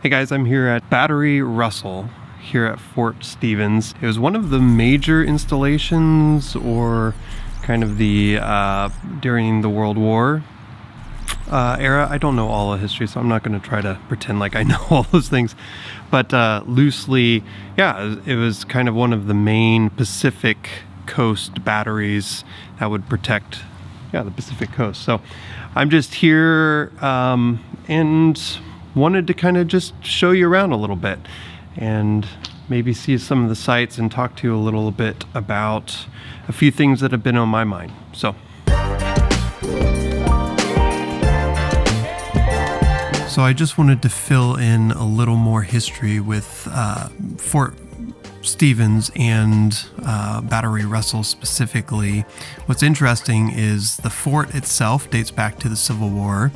Hey guys, I'm here at Battery Russell here at Fort Stevens. It was one of the major installations or kind of the during the World War era. I don't know all the history, so I'm not going to try to pretend like I know all those things. But loosely, yeah, it was kind of one of the main Pacific Coast batteries that would protect, the Pacific Coast. So I'm just here and wanted to kind of just show you around a little bit and maybe see some of the sights and talk to you a little bit about a few things that have been on my mind. So I just wanted to fill in a little more history with Fort Stevens and Battery Russell specifically. What's interesting is the fort itself dates back to the Civil War.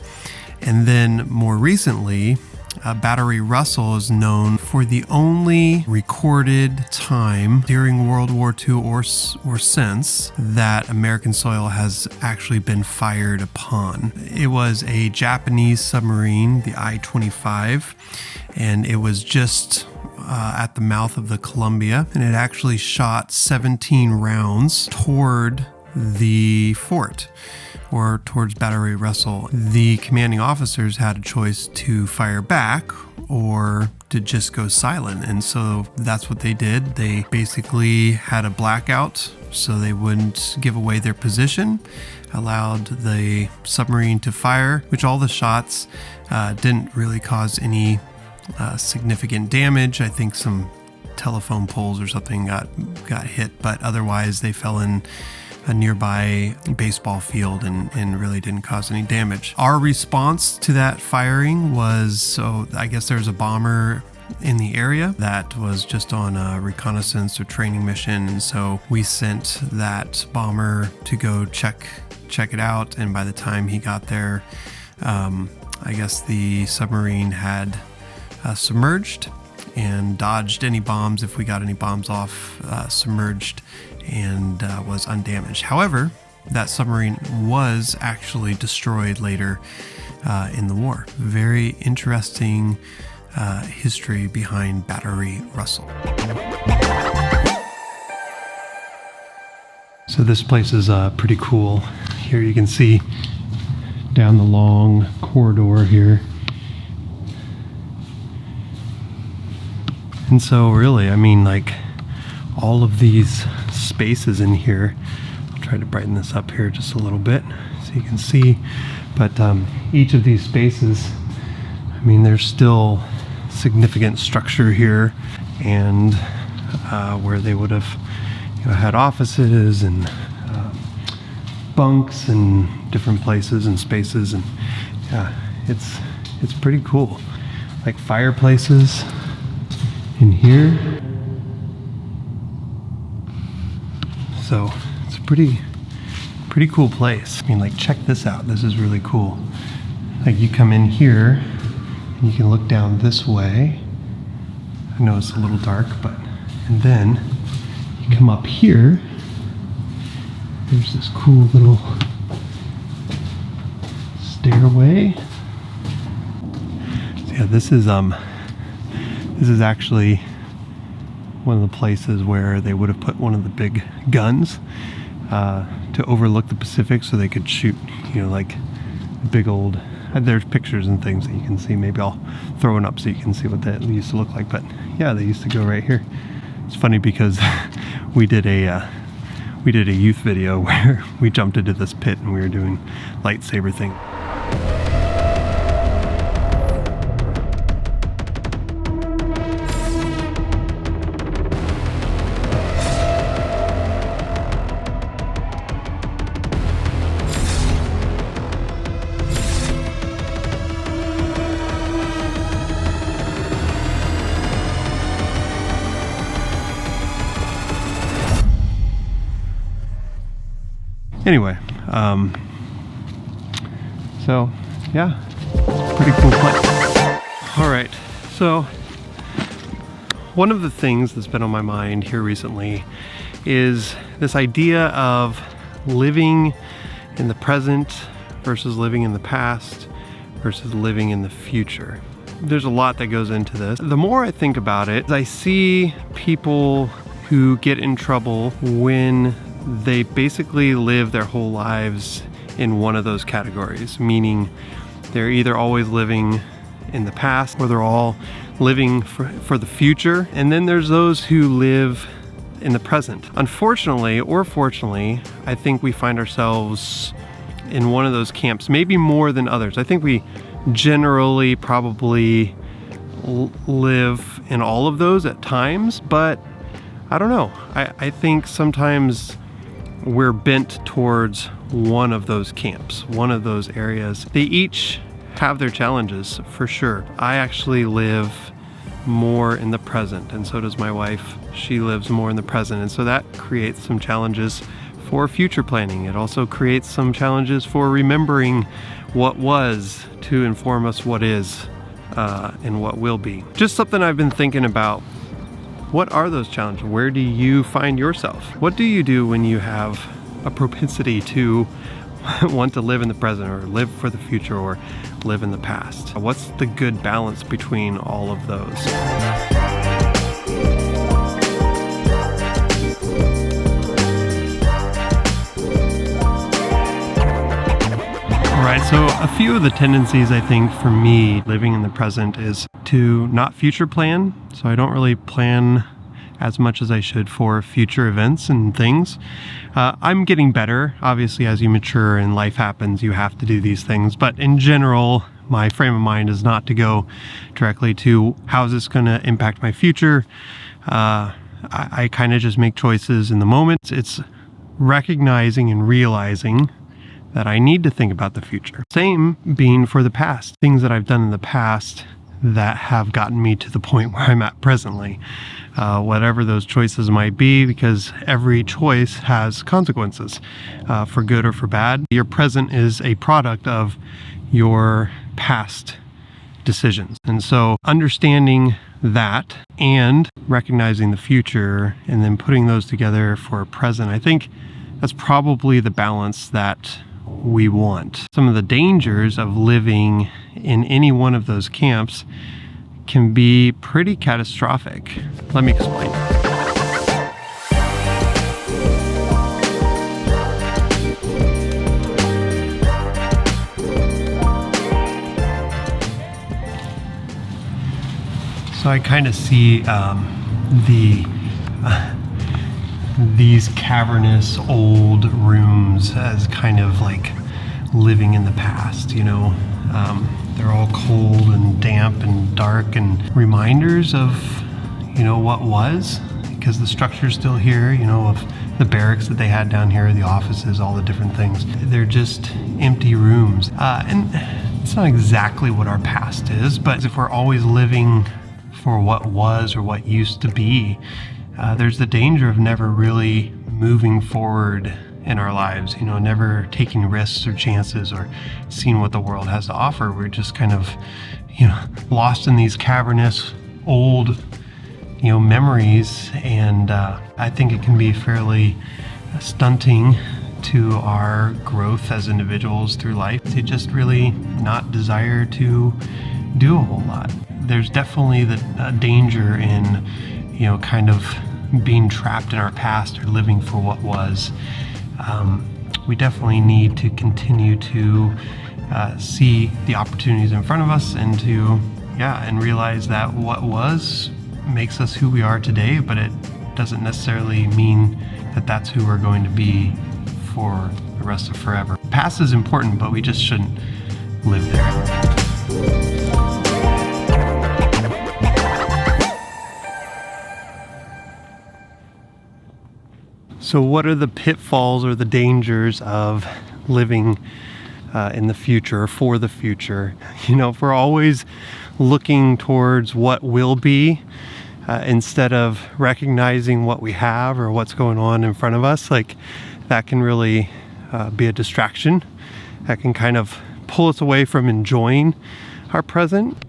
And then more recently, Battery Russell is known for the only recorded time during World War II or since that American soil has actually been fired upon. It was a Japanese submarine, the I-25, and it was just at the mouth of the Columbia, and it actually shot 17 rounds toward the fort, or towards Battery Russell. The commanding officers had a choice to fire back or to just go silent, and so that's what they did. They basically had a blackout so they wouldn't give away their position, allowed the submarine to fire, which all the shots didn't really cause any significant damage. I think some telephone poles or something got hit, but otherwise they fell in a nearby baseball field and really didn't cause any damage. Our response to that firing was, so I guess there's a bomber in the area that was just on a reconnaissance or training mission, and so we sent that bomber to go check it out, and by the time he got there, I guess the submarine had submerged and dodged any bombs, if we got any bombs off, submerged, and was undamaged. However, that submarine was actually destroyed later in the war. Very interesting history behind Battery Russell. So this place is pretty cool. Here you can see down the long corridor here. And so really, I mean, like, all of these spaces in here, I'll try to brighten this up here just a little bit so you can see, but each of these spaces, I mean, there's still significant structure here, and where they would have had offices and bunks and different places and spaces, and yeah, it's pretty cool. Like fireplaces in here. So it's a pretty cool place. I mean, like, check this out. This is really cool. Like, you come in here and you can look down this way. I know it's a little dark, and then you come up here. There's this cool little stairway. So yeah, this is actually one of the places where they would have put one of the big guns to overlook the Pacific, so they could shoot, like big old. There's pictures and things that you can see. Maybe I'll throw it up so you can see what that used to look like. But yeah, they used to go right here. It's funny because we did a youth video where we jumped into this pit and we were doing lightsaber thing. Anyway, so yeah, pretty cool place. All right, so one of the things that's been on my mind here recently is this idea of living in the present versus living in the past versus living in the future. there's a lot that goes into this. The more I think about it, I see people who get in trouble when they basically live their whole lives in one of those categories, meaning they're either always living in the past or they're all living for the future. And then there's those who live in the present. Unfortunately or fortunately, I think we find ourselves in one of those camps, maybe more than others. I think we generally probably live in all of those at times, but I don't know. I think sometimes we're bent towards one of those camps, one of those areas. They each have their challenges, for sure. I actually live more in the present, and so does my wife. She lives more in the present, and so that creates some challenges for future planning. It also creates some challenges for remembering what was to inform us what is and what will be. Just something I've been thinking about. What are those challenges? Where do you find yourself? What do you do when you have a propensity to want to live in the present or live for the future or live in the past? What's the good balance between all of those? Alright, so a few of the tendencies I think for me living in the present is to not future plan. So I don't really plan as much as I should for future events and things. I'm getting better. Obviously, as you mature and life happens, you have to do these things. But in general, my frame of mind is not to go directly to how is this going to impact my future. I kind of just make choices in the moment. It's recognizing and realizing that I need to think about the future. Same being for the past. Things that I've done in the past that have gotten me to the point where I'm at presently. Whatever those choices might be, because every choice has consequences, for good or for bad. Your present is a product of your past decisions. And so understanding that and recognizing the future and then putting those together for a present, I think that's probably the balance that we want. Some of the dangers of living in any one of those camps can be pretty catastrophic. Let me explain. So I kind of see these cavernous old rooms as kind of like living in the past, you know. They're all cold and damp and dark and reminders of, you know, what was, because the structure's still here, you know, of the barracks that they had down here, the offices, all the different things. They're just empty rooms. And it's not exactly what our past is, but if we're always living for what was or what used to be, there's the danger of never really moving forward in our lives, you know, never taking risks or chances or seeing what the world has to offer. We're just kind of, you know, lost in these cavernous old, you know, memories. And I think it can be fairly stunting to our growth as individuals through life to just really not desire to do a whole lot. There's definitely the danger in, you know, kind of being trapped in our past or living for what was. We definitely need to continue to see the opportunities in front of us and to, and realize that what was makes us who we are today, but it doesn't necessarily mean that that's who we're going to be for the rest of forever. The past is important, but we just shouldn't live there. So what are the pitfalls or the dangers of living in the future, for the future? You know, if we're always looking towards what will be instead of recognizing what we have or what's going on in front of us, like that can really be a distraction. That can kind of pull us away from enjoying our present.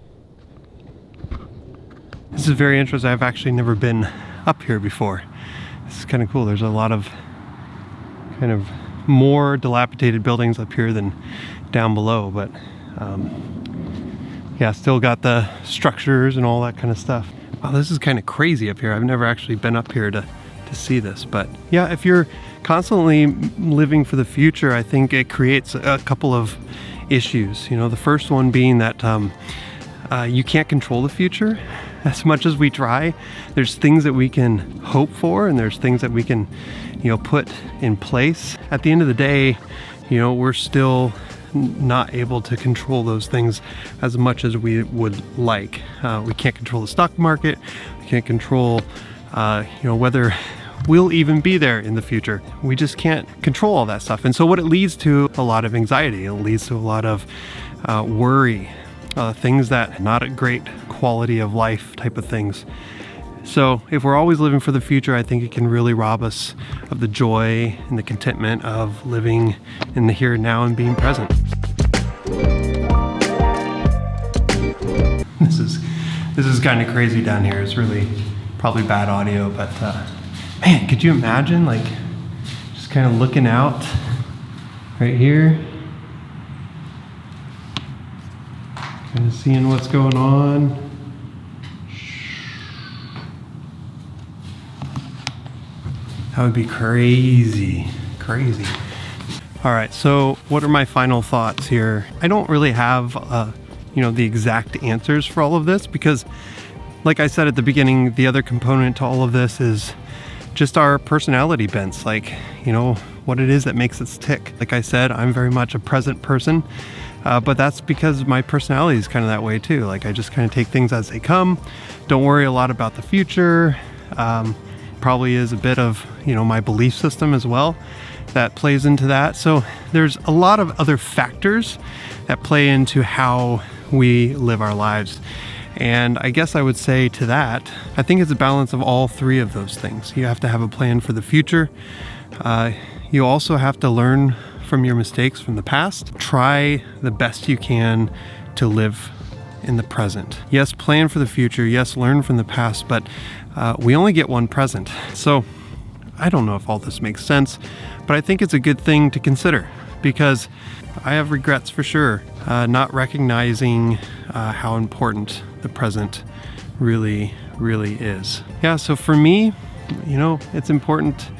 This is very interesting. I've actually never been up here before. It's kind of cool. There's a lot of kind of more dilapidated buildings up here than down below, but yeah, still got the structures and all that kind of stuff. Wow, this is kind of crazy up here. I've never actually been up here to see this, but yeah, if you're constantly living for the future, I think it creates a couple of issues. You know, the first one being that you can't control the future as much as we try. There's things that we can hope for, and there's things that we can, you know, put in place. At the end of the day, you know, we're still not able to control those things as much as we would like. We can't control the stock market. We can't control, you know, whether we'll even be there in the future. We just can't control all that stuff. And so what it leads to, a lot of anxiety. It leads to a lot of worry, things that not a great quality of life type of things. So if we're always living for the future, I think it can really rob us of the joy and the contentment of living in the here and now and being present. This is kind of crazy down here. It's really probably bad audio, but man, could you imagine like just kind of looking out right here, kind of seeing what's going on. That would be crazy, crazy. All right, so what are my final thoughts here? I don't really have, you know, the exact answers for all of this because, like I said at the beginning, the other component to all of this is just our personality bents, like, you know, what it is that makes us tick. Like I said, I'm very much a present person, but that's because my personality is kind of that way too. Like I just kind of take things as they come, don't worry a lot about the future. Probably is a bit of, you know, my belief system as well that plays into that. So there's a lot of other factors that play into how we live our lives. And I guess I would say to that, I think it's a balance of all three of those things. You have to have a plan for the future. You also have to learn from your mistakes from the past. Try the best you can to live in the present. Yes, plan for the future. Yes, learn from the past, but we only get one present. So I don't know if all this makes sense, but I think it's a good thing to consider because I have regrets for sure, not recognizing how important the present really, really is. Yeah, so for me, you know, it's important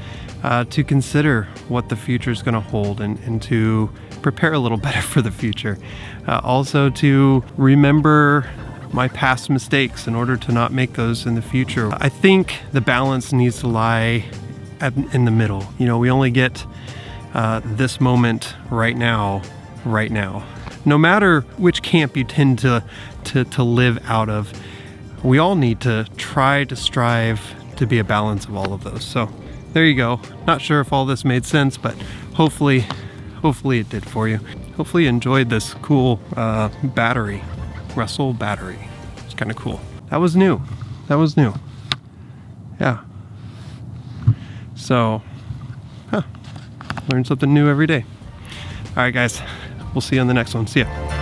to consider what the future is going to hold and to prepare a little better for the future. Also to remember my past mistakes in order to not make those in the future. I think the balance needs to lie in the middle. You know, we only get this moment right now. No matter which camp you tend to live out of, we all need to try to strive to be a balance of all of those. So there you go. Not sure if all this made sense, but hopefully it did for you. Hopefully you enjoyed this cool battery, Russell battery. It's kind of cool. That was new. Yeah. So, learn something new every day. All right, guys. We'll see you on the next one. See ya.